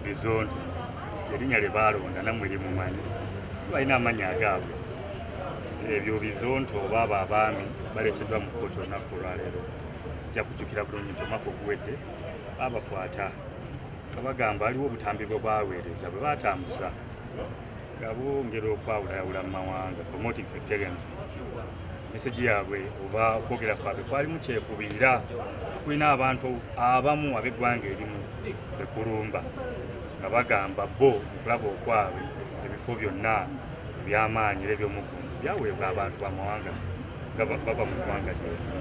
Bizonto erinnya lye baalonda nammwe limumanyi balina amannya agaabwe ebyo Bizonto oba abo abaami baleeteddwa mu kkooti olunaku olwaleero nja kujjukira bulungi nti omwaka oguwedde babakwata nga bagamba aliwo obutambi bwe bwaweereza bwe baatambuza nga bwongera okwawulayawula mu mawanga promoting sectarianism. Meseji yaabwe oba okwogera kwabwe kwalimu kyekubirira kulina abantu abamu ab'eggwanga erimu bekulumba nga bagamba bo okulaba okwabwe ebifo byonna eby'amaanyi era eby'omugundu byaweebwa abantu b'amawanga nga bava mu ggwanga lyerimu.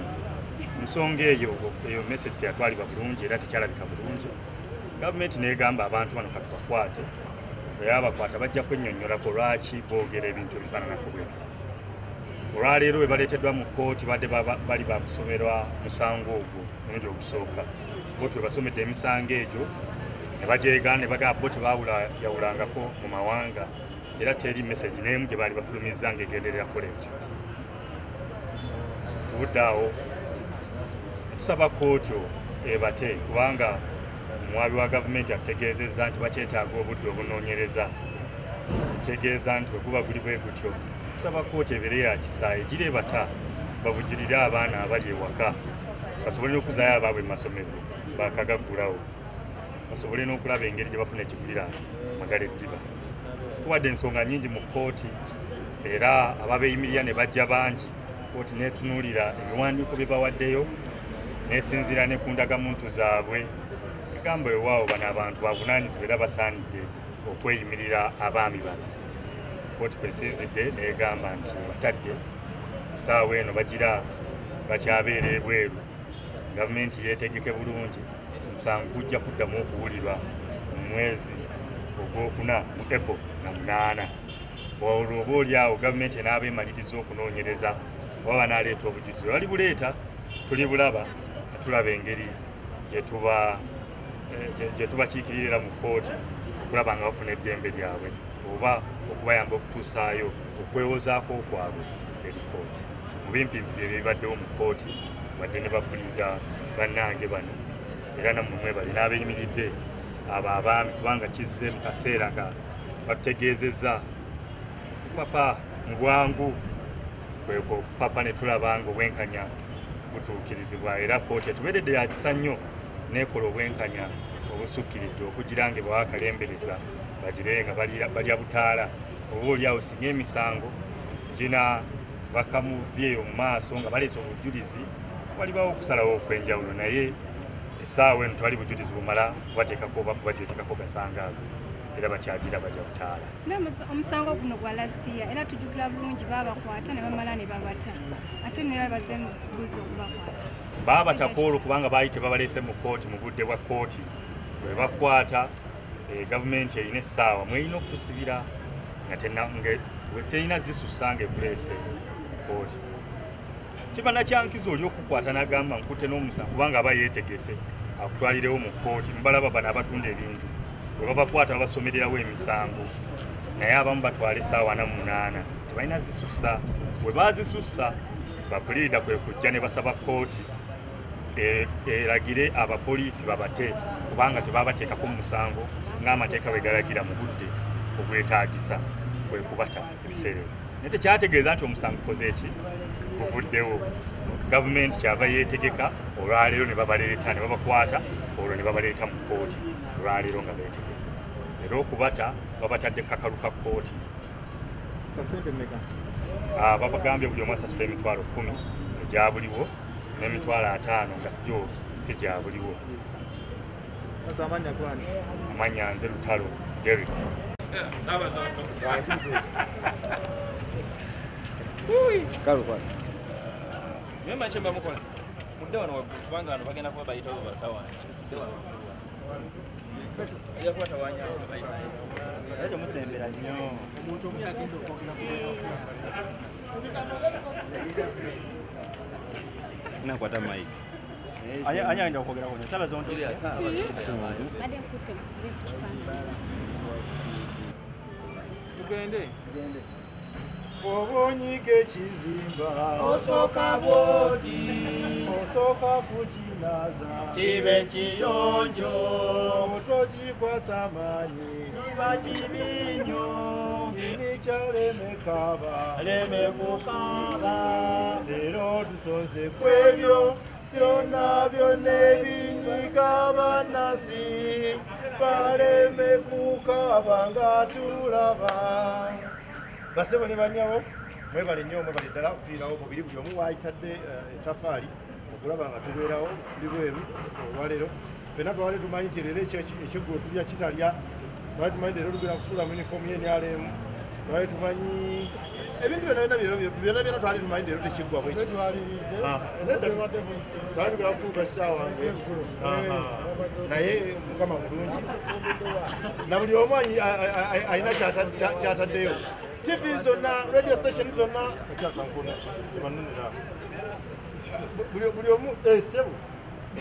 Nsonga eyo message teyatwalibwa bulungi era tekyalabika bulungi. Gavumenti n'egamba abantu bano katubakwate bwe babakwata bajja kwennyonnyolako lwaki boogera ebintu ebifaananako bwe biti. Olwaleero we baleeteddwa mu kkooti badde bali bakusomerwa musango ogwo omulundi ogusooka. Kkooti we basomedde emisango egyo ne bajeegaana ne bagamba bo tebaawulayawulangako mu mawanga era teri message n'emu gye baali bafulumizza ng'egenderera kukola ekyo. Tubudde awo tusaba kkooti ebate kubanga omuwaabi wa gavumenti atutegeezezza nti bakyetaaga obudde obunoonyereza tutegeeza nti bwe guba guli bwe gutyo. Tusaba kkooti ebeere ya kisa egire bata bavujjirire abaana abali ewaka basobole n'okuzaayo abaabwe mu masomero bakagaggulawo basobole n'okulaba engeri gye bafuna ekigulira magala eddiba. Tuwadde ensonga nnyingi mu kkooti era ababeeyimirira ne bajja bangi. Kkooti n'etunuulira ebiwandiiko bye bawaddeyo n'esinziira ne ku ndagamuntu zaabwe egamba ewaawo bano abantu bavunaanyizibwa era basaanidde okweyimirira abaami bano. Kkooti kwesinzidde n'egamba nti batadde essaawa eno bagira bakyabeera ebweru. Gavumenti yeetegeke bulungi omusango gujja kuddamu okuwulirwa mu mwezi ogwokuna mu April na 8. Olwo oba oliawo gavumenti enaaba emaliriza okunoonyereza oba banaaleeta obujulizi bali buleeta tuli bulaba tulaba engeri gye tubakiikiririra mu kkooti okulaba nga bafuna eddembe lyabwe oba okubayamba okutuusaayo okwewozaako kwabwe eri kkooti. Mu bimpimpi bye bibaddewo mu kkooti badde ne bapuliida bannange bano era nammwe mwebali n'abeeyimiridde abo abaami kubanga kizze mu kaseera nga batutegeezezza papa mu bwangu kweko papa ne tulaba nga obwenkanya butuukirizibwa era kkooti etubeeredde ya kisa nnyo n'ekola obwenkanya obusukkiridde okugira nga bwakalembereza bagire nga balya butaala oba oliawo singa emisango gina bakamuvye mu maaso nga baleese obujulizi walibawo okusalawo okwenjawulo naye essaawa eno twali bujulizi bumala kubateekako oba kubajeetekako gasangaago era bakyagira bajja butaala. Omusango guno gwa last year era tujjukira bulungi baabakwata ne bamala ne babata ate ne babaze mbuzi okubakwata. Baabatako olwo kubanga baali tebabaleese mu kkooti mu budde bwa kkooti bwe bakwata gavumenti erina essaawa mweyina okusibira nga terina zisussa ng'ekuleese mu kkooti. Kiba nakyankiza oli okukwata n'agamba nkutte n'omusango kubanga aba yeetegese akutwalirewo mu kkooti. Mubalaba bano abatunda ebintu bwe babakwata babasomererawo emisango naye abamu batwala essaawa 48 tebalina zisussa. Bwe baazisussa bapuliida kwe kujja ne basaba kkooti eragire abapoliisi babate kubanga tebabateekako mu musango ng'amateeka bwe galagira mu budde obwetaagisa kwe kubata ebiseera ebyo. Naye tekyategeeza nti omusango ukoze eki guvuddewo. Gavumenti kyava yeetegeka olwaleero ne babaleeta ne babakwata olwo ne babaleeta mu kkooti olwaleero nga beetegese era okubata babatadde kakalu ka kkooti. Babagambye buli omu asasula emitwalo 10 egya buliwo n'emitwalo 5 nga gyo si gya buliwo. Amanya nze Lutalo Derrick. Mema chemba mukola. Mudde wano kubanga wano bagenda kuba bayita oba batawana. Ya kwa tawanya bayita. Aje musembera nnyo. Omuntu omu agenda okwogera ku nakwata mic. Anya ndio okwogera ku sala zonto. Bade nkutte ku kifaananyi. Tugende. obonyike ekizimba Osoka bwoti osooka kukinaza kibe kiyonjo otokikwasa amaanyi kiba kibinyo ini kyalemekaba leme kukaba leero tusonze ku ebyo byonna byonna ebinyiga bannansi baleme kukaba nga tulaba basebo ne banyawo mwebale nnyo mwebale ddala okutuulirawo mubiri buli omu waayitadde etafaali okulaba nga tubeerawo tuli bweru olwaleero ffenna twali tumanyi nti leero ekyeggulo tulya kitalya twali tumanyi leero tugenda kusuula mu yunifoomu y'NRM twali tumanyi ebintu byonna twali tumanyi leero tekiggwa bweki twali tugenda kutuuka essaawa naye mukama mulungi na buli omu alina kyataddeyo TV zonna radio station zonna akyakankona tebanunira buli omu sebo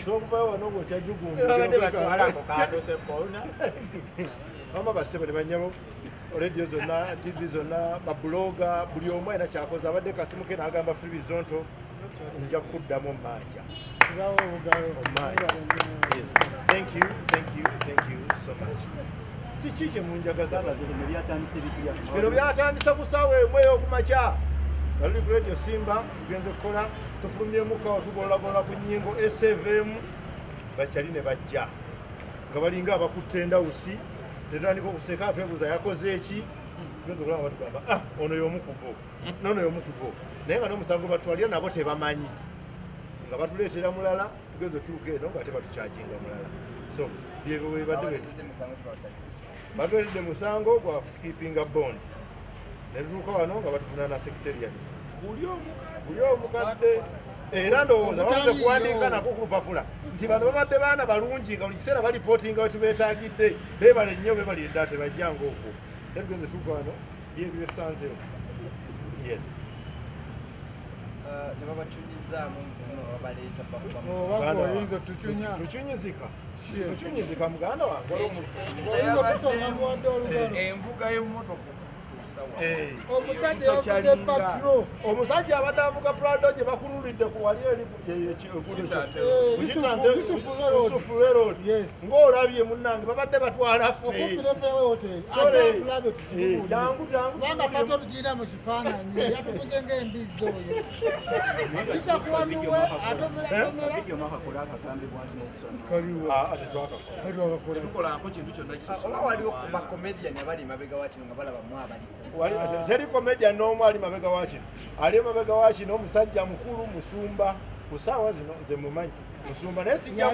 sokuvayo wano bwokyajugumaama basebo ne banyabo radio zonna TV zonna babuloga buli omu alina kyakoze abadde kasimu ke n'agamba Freebizonto nja kuddamu omanja thank you so much kiki kyemunjagaza bino byatandise ku ssaawa emu ey'okumakya baluli ku radio Simba tugenze kukola tufulumyemukawo tugolagolola ku nnyingo SFM bakyali ne bajja nga balinga abakutte endawusi netandika okuseka atwebuuza yakoze eki tugenze okulaba batugamba ono y'omukugo nono y'omukugo naye nga n'omusango batwalira nabo tebamanyi nga batuleetera mulala tugenze otuuka eno nga tebatukyajinga mulala so byebyo webadde batweredde musango gwa skippinga bond netutuuka wano nga batufuna na secretarians buli omukadde era ndowooza bamaze kuwandiika nako ku lupapula nti bano babadde baana balungi nga buli kiseera balipootinga we tubeetaagidde beebale nnyo beebale edda tebajjanga okwo era tugenze tuuka wano byebyo byetusanzeewo yes tukyunyizika muganda wange envuga y'emmotoka omusajja abadde avuga Prado gye bakunulidde ku wali erisufulerod ng'olabye munnange babadde batwala ffe jangu kubanga pato tugira mu kifaananyi yatufuze ng'embizzi oyo isa kuwanuwe tukolako kintu kyonna oba waliwo ku bakomediani abali mabega wa kino nga balabamu abaliko teri komedya n'omu ali mabega wa kino ali mabega wa kino omusajja mukulu musumba ku ssaawa zino nze mumanyi musumba naye sijja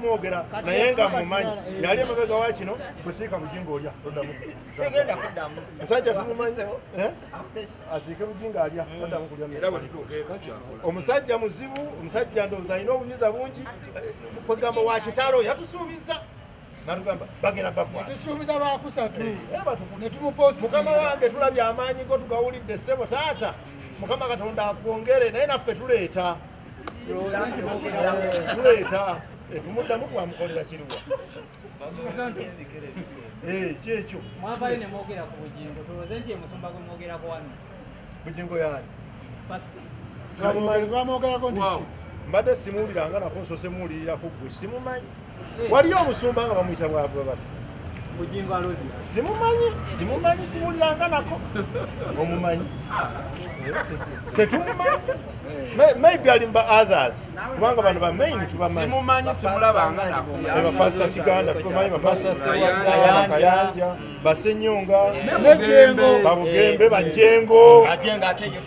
mwogera naye nga mumanyi yali emabega wa kino kusiika bujinga olya toddamu musajja tumumanyi asiike bujinga alya toddamu kulya omusajja muzibu omusajja ndowooza alina obunyiza bungi kwegamba wa kitalo yatusuubiza natugamba bagenda tusuubiza lwakusatu mukama wange tulabye amaanyi go tugawulidde ssebo taata mukama katonda akwongere naye naffe tuleeta tumuddamu twamukolera kiruwa kyekyo mwavayo ne mwogera ku bugingo tulowooze nti emusumba gwe mwogerako wano bugingo yaani bamwogerako ndiki mbadde simuwuliranga nako nsose muwulirirako gwe simumanyi waliyo omusumba nga bamuyita bwabwe bati bugingo alozi simumanyi simuwuliranga nako omumanyi tetumumanyi maybe alimba others kubanga bano bamaini tubamanyi simumanyi simulabanga nako bapasita kiganda tubamanyi bapasita sewakayanja basenyonga babugembe bajengo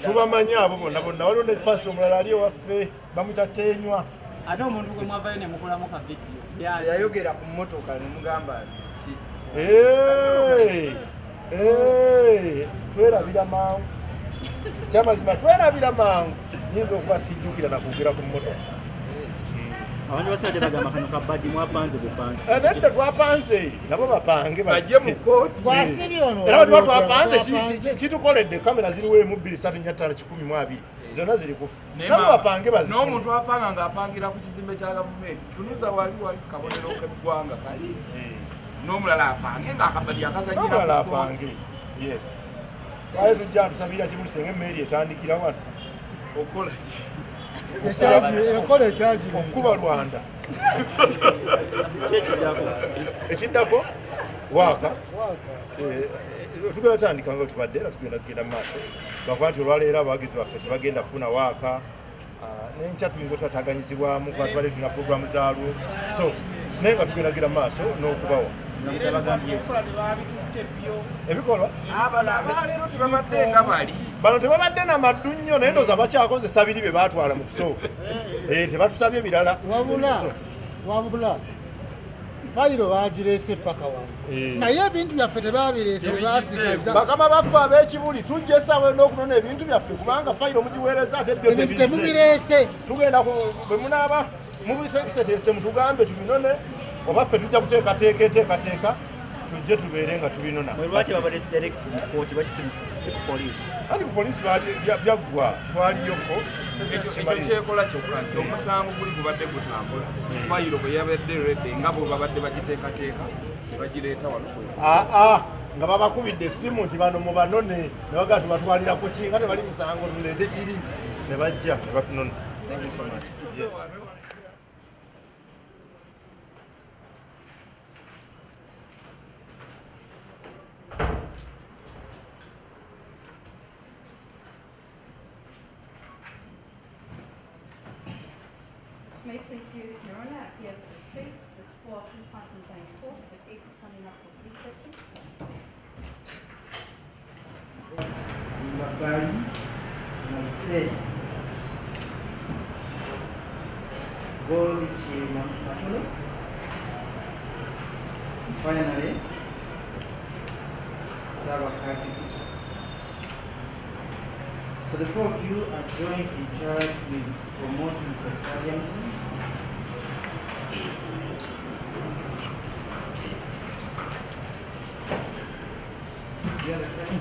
tubamanyi abo bonna bonna waliwo ne pasita omulala ali ewaffe bamuyita tenywa ate omuntu gwe mwavayo ne mukolamu ka vidiyo yayogera ku mmotoka nemugamba twerabira mangu kyamazima twerabira mangu nyinza okuba sijjukira nakwogera ku mmotoka abantu basajja bagamba kano kabadi mwapanze bupanze nedda twapanze nabo bapange bajje mu kooti era tuba twapanze kitukoledde kamera ziriwo emu 2 zonna ziri kufu nabo bapange n'omuntu apanga ng'apangira ku kizimbe kya gavumenti tunuza wali kabonero k'eggwanga kali n'omulala apange ng'akabadi akazanyira n'omulala apange yes Wale tujja tusabira Kibulisenge emmeri etandikira wano. Okola ki? Ekola ekyaji. Okuba Rwanda. Ekiddako waaka. Tugenda tandika nga tubadde era tugenda kugenda mu maaso. Bakuba nti olwaleero abawagizi baffe tebagenda kufuna waaka. N'enkya tuyinza otataganyizibwamu kuba tubadde tulina pulogulaamu zaalwo. So naye nga tugendagenda mu maaso n'okubawa. Ebikolwa? Abaleero tebabadde nga bali. Bano tebabadde na maddu nnyo naye ndowooza bakyakozesa biri bye baatwala mu kusooka. Tebatusabye birala. Wabula fayiro bagireese paka wange. Naye ebintu byaffe tebabireese bye baasigaza. Bakama baffe ab'Ekibuli tujja essaawa n'okunona ebintu byaffe kubanga fayiro mugiweereza ate byose bize. Temubireese. Tugenda bwe munaaba mubiteekeseteese mutugambe tubinone oba ffe tujja kuteekateeka tujje tubeere nga tubinona. Lwaki babadde direct mu kooti bakisimu poliisi? Ati ku poliisi byaggwa twaliyoko. Ekyo kyekola kyokka nti omusango guli gubadde gutambula. Fayiro bwe yabadde redde nga bwe babadde bagiteekateeka ne bagireeta wano. Nga babakubidde essimu nti bano mu banone ne bagaa tubatwalira ku ki nga tebali musango tuleete kiri ne bajja ne batunona. Thank you so much. Yes. May I please you, Your Honor, appear to the street before these persons are in court. The case is coming up for pre-session. Bakari Moise Gozi Chima Matolo. Finally, Sabakati. So the four of you are jointly charged with promoting sectarianism, you understand?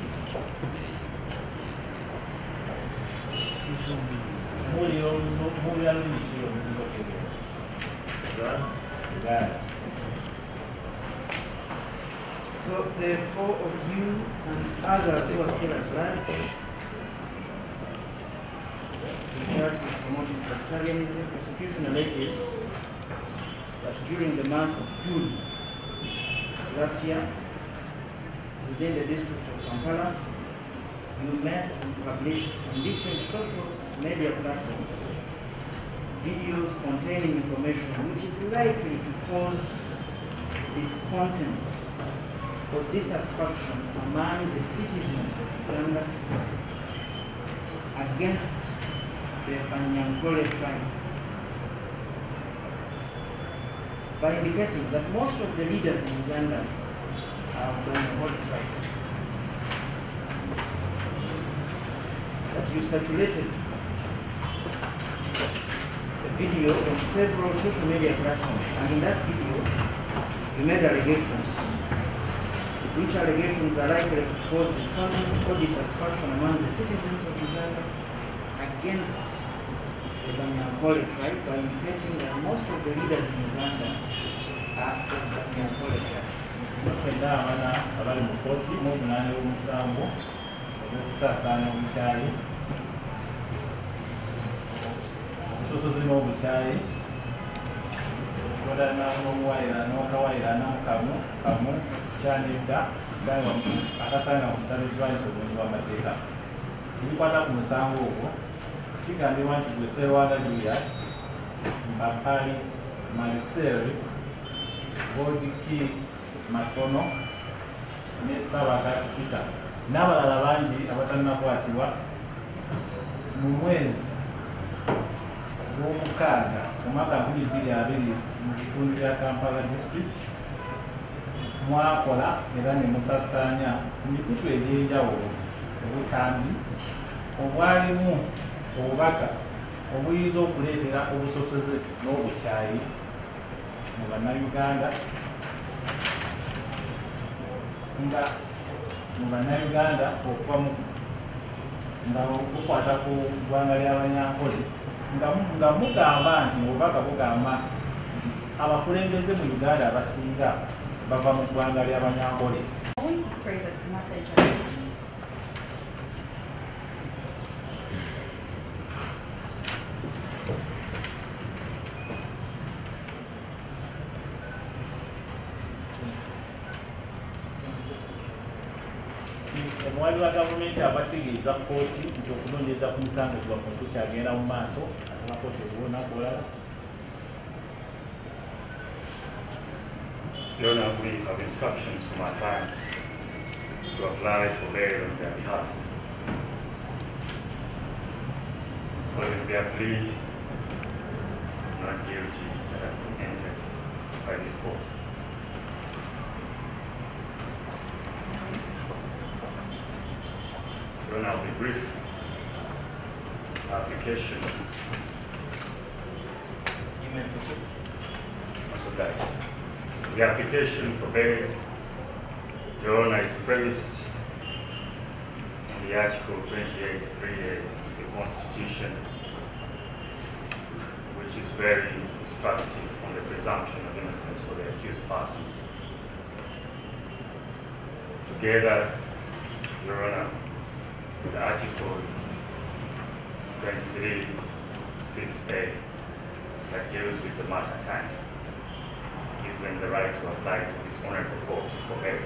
So the four of you and others who are still at large charged with promoting sectarianism. Prosecution alleges that during the month of June last year, within the district of Kampala, you made and published on different social media platforms videos containing information which is likely to cause discontent or dissatisfaction among the citizens of Uganda against the Banyankole tribe, by indicating that most of the leaders in Uganda are of the Banyankole tribe. That you circulated a video on several social media platforms, and in that video you made allegations, which allegations are likely to cause discontent or dissatisfaction among the citizens of Uganda against the Banyankole tribe, by indicating that most of the leaders in Uganda are of the Banyankole tribe. Okusosozi n'obukyayi kodana n'okawayira n'akamu kyandidda akasaana okutabijwanisa obulungi bw'amateeka. Ebikwata ku musango ogwo kigambibwa nti gwe Sserwanda Julius, Mpapali Marcel, Godiki Matono ne Sabakati Peter n'abalala bangi abatannakwatibwa mu mwezi gw'omukaaga mu mwaka 2020 mu kitundu kya Kampala district mwakola era ne musasaanya mu mikutu egy'enjawulo obutambi obwalimu obubaka obuyinza okuleetera obusosoze n'obukyayi mu bannayuganda nga mu bannayuganda okuva nga bukwata ku ggwanga ly'Abanyankole nga mugamba nti obubaka bugamba nti abakulembeze mu Uganda abasinga bava mu ggwanga ly'Abanyankole. omwami wa gavumenti abategeeza kkooti nti okunoonyereza ku misango gwammwe kukyagenda mu maaso asaba kkooti ebuunaku olala. Your Honor, we have instructions from our clients to apply for bail on their behalf. Following their plea not guilty that has been entered by this court. Your Honor, we brief application. Also that. The application for bail, Your Honor, is premised on the Article 28(3)(a of the Constitution, which is very instructive on the presumption of innocence for the accused persons. Together, Your Honor, with Article 23(6)(a that deals with the matter at hand, gives them the right to apply to this honorable court for bail.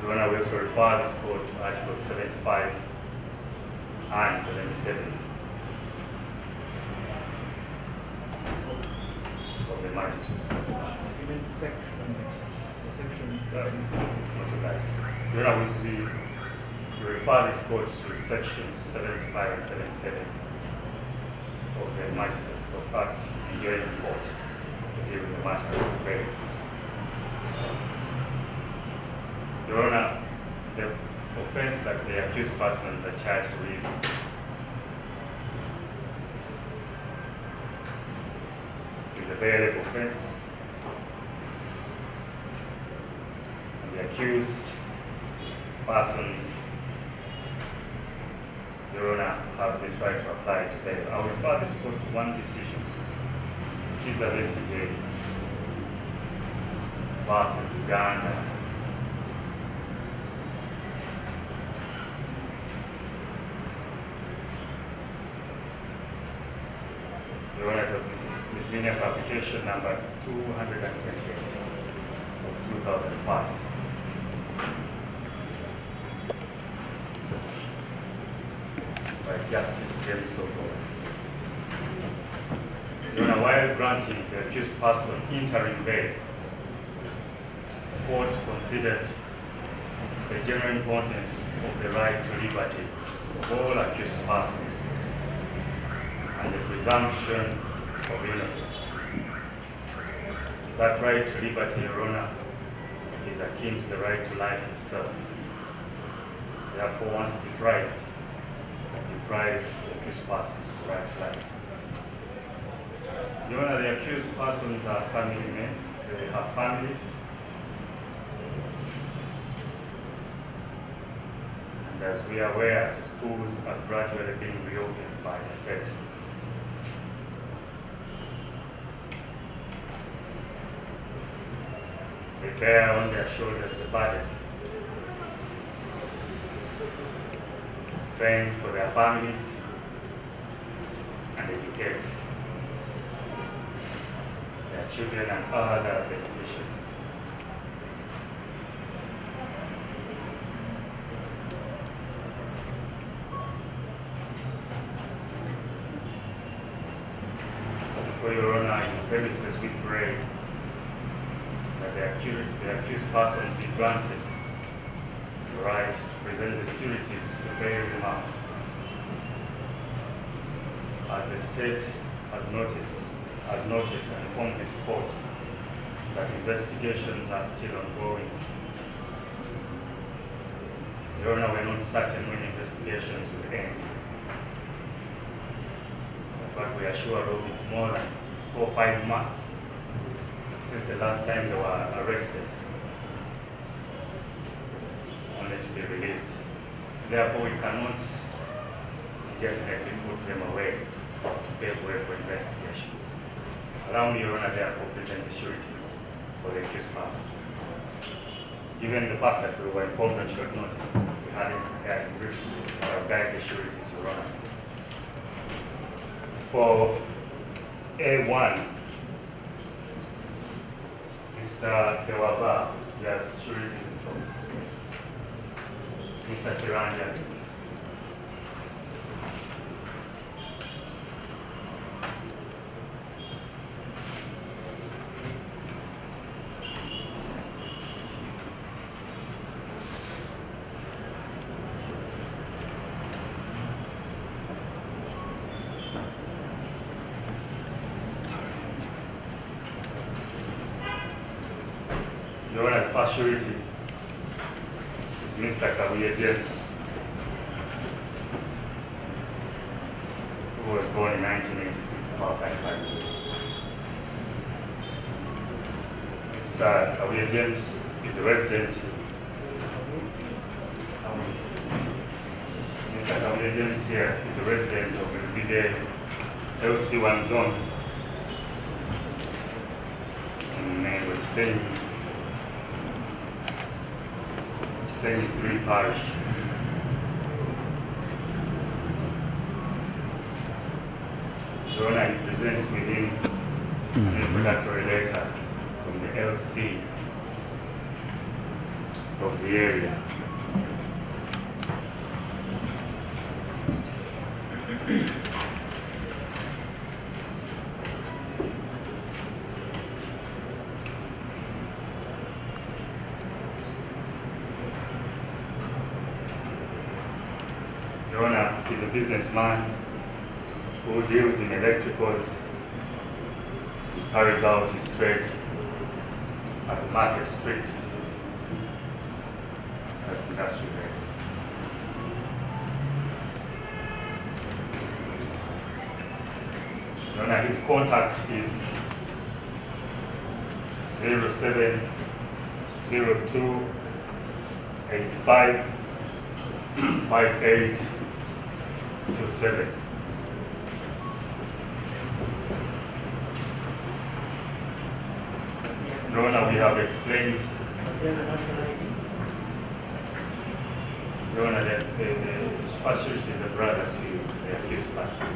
Your Honor, we also refer this court to Articles 75 and 77 of the Magistrates' Constitution. Even section 7. Also that. Your Honor, we refer this court to sections 75 and 77 of the Magistrates' Act, enjoining the court to deal with the matter of bail. Your Honor, the offense that the accused persons are charged with is a bailable offense. And the accused persons, Your Honor, have this right to apply to bail. I will refer this court to one decision, which is a VCJ versus Uganda. Your Honor, it was miscellaneous application number 228 of 2005. By Justice James Soko. Your Honor, while granting the accused person interim bail, the court considered the general importance of the right to liberty of all accused persons and the presumption of innocence. That right to liberty, Your Honor, is akin to the right to life itself. Therefore, once deprived, deprives the accused persons of the right to life. Your Honor, the accused persons are family men, they have families. And as we are aware, schools are gradually being reopened by the state. They bear on their shoulders the burden to fend for their families and educate their children and other beneficiaries. For Your Honor, in the premises we pray that the accused persons be granted the right to present the sureties to bail them out. As the state has noted and informed this court that investigations are still ongoing. Your Honor, we're not certain when investigations will end. But we are sure of it's more than 4 or 5 months since the last time they were arrested, only to be released. Therefore, we cannot indefinitely put them away to pave way for investigations. Allow me, Your Honor, therefore, present the sureties for the accused person. Given the fact that we were informed on short notice, we hadn't prepared a brief guide the sureties, Your Honor. For A1, Mr. Sewaba, yes, sureties. Mr. Siranja. Your Honor, first surety is Mr. Kabuye James, who was born in 1986, about 35 years. Mr. Kabuye James is a resident. Mr. Kabuye James here is a resident of Lusige LC1 zone. And we're saying 3 parish. Your Honor, he presents with him an introductory letter from the LC of the area. Your Honor, he's a businessman who deals in electricals, carries out his trade at Market Street. That's industrial area. Your Honor, his contact is 0702 85 5827. Your Honor, we have explained. Your Honor, the first surety is a brother to the accused person.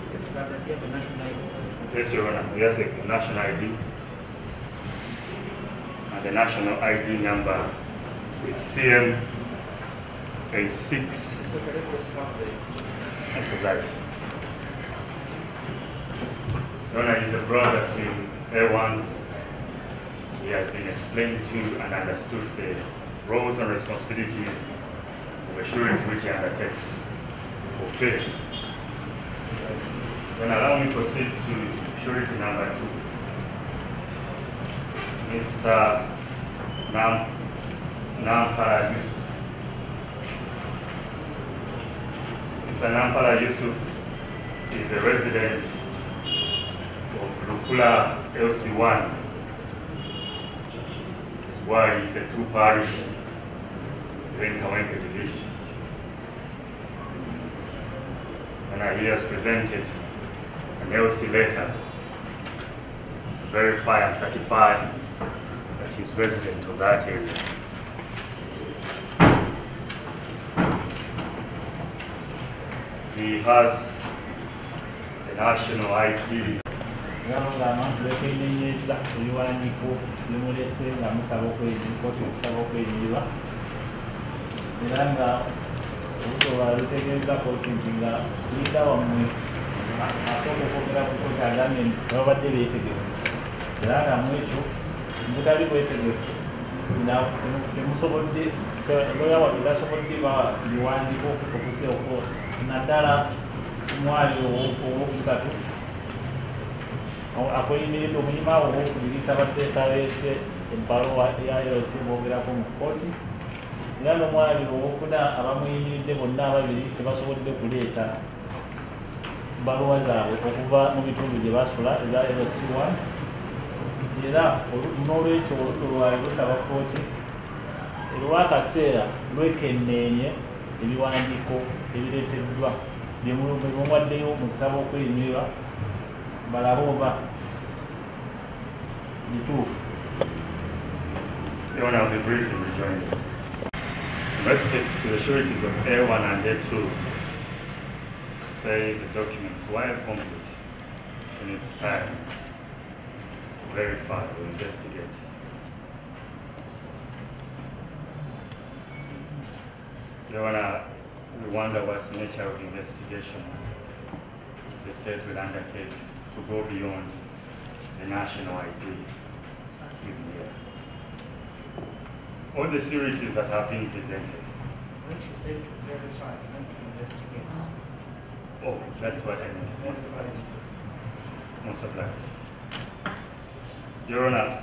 Yes, Your Honor, he has a national ID. And the national ID number is CM86. That's right. Your Honor, he's a brother to A1. He has been explained to and understood the roles and responsibilities of a surety which he undertakes to fulfill. Then allow me to proceed to surety number 2. Mr. Nampala Yusuf. Mr. Nampala Yusuf is a resident of Lufula LC1, where it's a 2 parish in Kawempe division. And he has presented an LC letter to verify and certify that he's resident of that area. He has a national ID. Abantu bekenyenyeza ebiwandiiko bimulese nga musaba kooti okusaba okweyimirwa era nga obusobola lutegeeza kooti nti nga liida wammwe asooka okwogera ku kooti agambye nti babadde beetegefu era nga mu ekyo mutali bwetegefu temusobodde looya wabwe tasobodde biwandiiko okuseeko naddala mwali owokusatu akweyimiridde omunyuma awo owokubiri tabadde taleese ebbaluwa eya LC boogerako mu kkooti era n'omwali owokuna abamuyimiridde bonna ababiri tebasobodde kuleeta bbaluwa zaabwe okuva mu bitundu gye basula eza LC1 nti era n'olwekyo oludda lwali lusaba kkooti olw'akaseera lwekenneenye ebiwandiiko ebireeteddwa byemuwaddeyo mu kusaba okweyimirwa balabe oba bituufu. Your Honor, I will be brief in rejoinder. In respect to the sureties of A1 and A2, says the documents, while complete in its time, to verify or investigate, the sureties of A1 and A2 are Your Honor, we wonder what nature of investigations the state will undertake to go beyond the national ID that's given here. All the sureties that have been presented. When she said to verify, not to investigate. Oh, that's what I meant. Most obliged. Your Honor,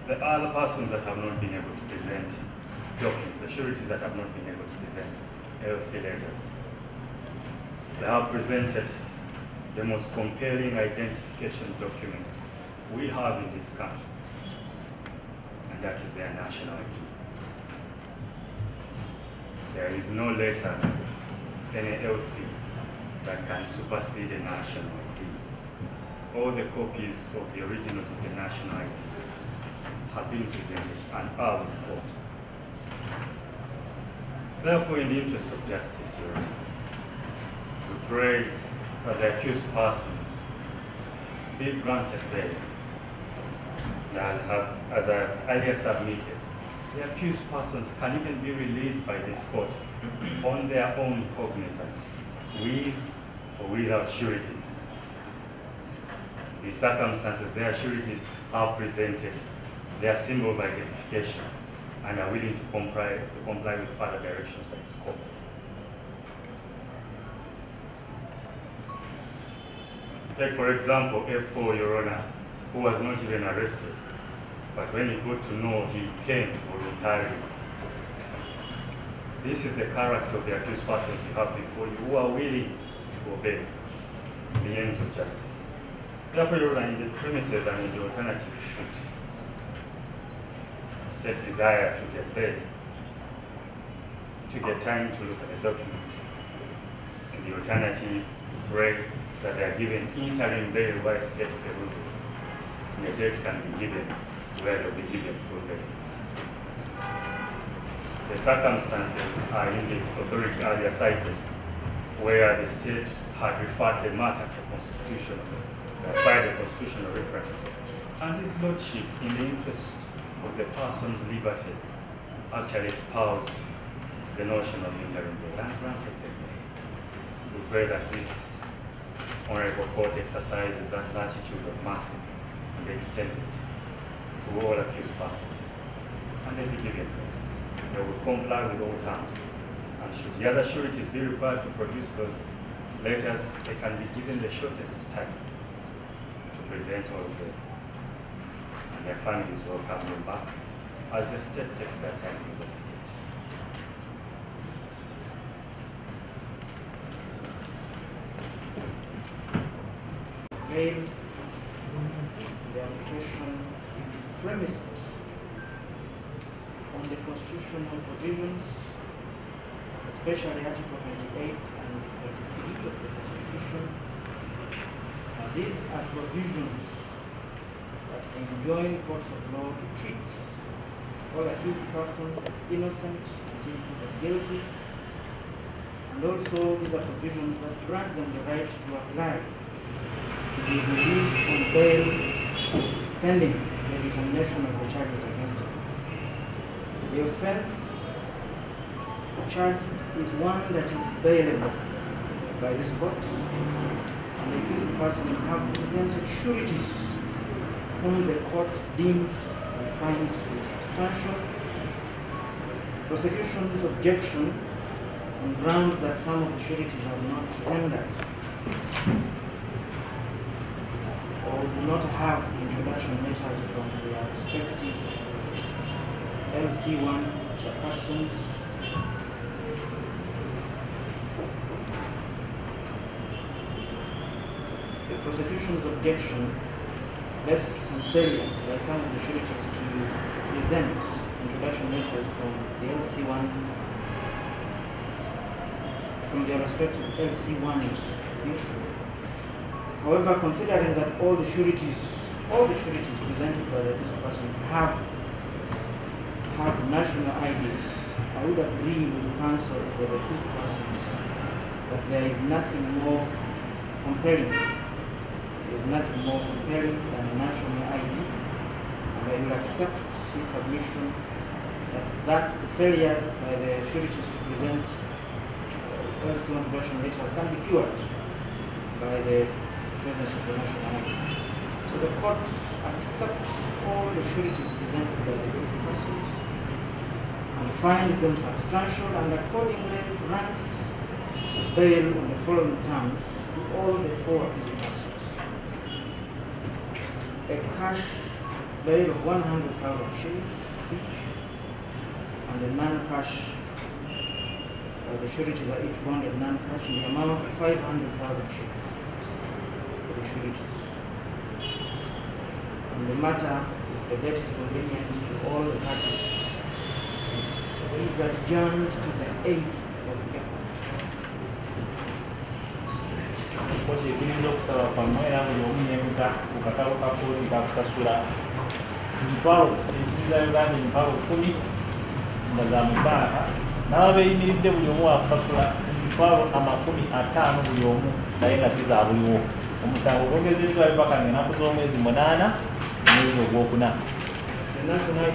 the other persons that have not been able to present documents, the sureties that have not been able to present LC letters, they have presented the most compelling identification document we have in this country, and that is their national ID. There is no letter, any LC, that can supersede a national ID. All the copies of the originals of the national ID have been presented and are with court. Therefore, in the interest of justice, Your Honor, we pray that the accused persons be granted bail. And have, as I have earlier submitted, the accused persons can even be released by this court on their own cognizance, with or without sureties. The circumstances their sureties are presented, their symbol of identification, and are willing to comply with further directions by this court. Take, for example, F4, Your Honor, who was not even arrested, but when he got to know, he came voluntarily. This is the character of the accused persons you have before you, who are willing to obey the ends of justice. Therefore, Your Honor, in the premises and in the alternative should state desire to get bail, to get time to look at the documents. In the alternative, pray that they are given interim bail while state peruses, and a date can be given where they'll be given full bail. The circumstances are in this authority earlier cited, where the state had referred the matter to constitutional, by the constitutional reference, and his lordship, in the interest of the person's liberty, actually espoused the notion of interim bail and granted the bail. We pray that this honorable court exercises that latitude of mercy and extends it to all accused persons, and they be given bail. They will comply with all terms, and should the other sureties be required to produce those letters, they can be given the shortest time to present all of them, and their families welcome them back as the state takes their time to investigate. Bail, the application premises on the constitutional provisions, especially Article 28 and 23 of the Constitution. These are provisions that enjoin courts of law to treat all accused persons as innocent until proven guilty, and also these are provisions that grant them the right to apply to be released on bail pending the determination of the charges against them. The offense charged is one that is bailable by this court, and the accused persons have presented sureties whom the court deems and finds to be substantial. Prosecution's objection on grounds that some of the sureties have not tendered or do not have introduction letters from their respective LC1 chairpersons. The prosecution's objection rests on failure by some of the sureties to present introduction letters from the LC1, from their respective LC1s. However, considering that all the sureties presented by the accused persons have national IDs, I would agree with the counsel for the accused persons that there is nothing more compelling. There is nothing more compelling than a national ID, and I will accept his submission that failure by the sureties to present personal production letters can be cured by the presence of the national army. So the court accepts all the sureties presented by the guilty persons and finds them substantial and accordingly grants bail on the following terms to all the 4 guilty persons. A cash bail of 100,000 shillings each, and a non-cash, the sureties are each bonded non-cash in the amount of 500,000 shillings for the sureties. And the matter, if the debt is convenient to all the parties, is adjourned to the 8th of April. Kozi ekiriza okusaba kwammwe era buli omu yemuta ku kakalo ka kkooti kakusasula emitwalo ensibi za Uganda emitwalo 10 nga za mu bbanka n'abeeyimiridde buli omu wakusasula emitwalo 50 buli omu naye nga si za buliwo. Omusango gwongezeddwayo paka ng'ennaku z'omwezi 8 omwezi ogwokuna. The national